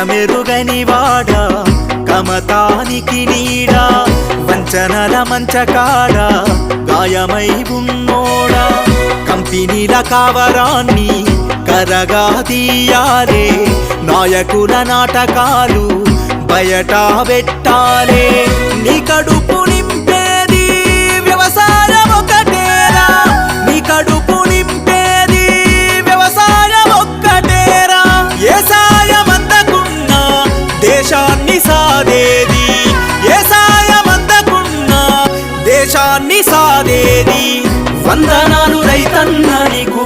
కష్టమెరుగని వాడా కమతానికి నీడా వంచనల మంచకాడ గాయమై ఉన్నోడా కంపెనీల కావరాన్ని కరగా తీయాలే నాయకుల నాటకాలు బయట పెట్టాలే నీ కడుపు నింపేది వ్యవసాయం ఒకటేరా నీ కడుపు నింపేది వ్యవసాయం ఒక్కటేరా ఏ సాయం అందకున్నా దేశాన్ని సాదేది ఏ సాయం అందకున్నా దేశాన్ని సాదేది వందనాలు రైతన్న నీకు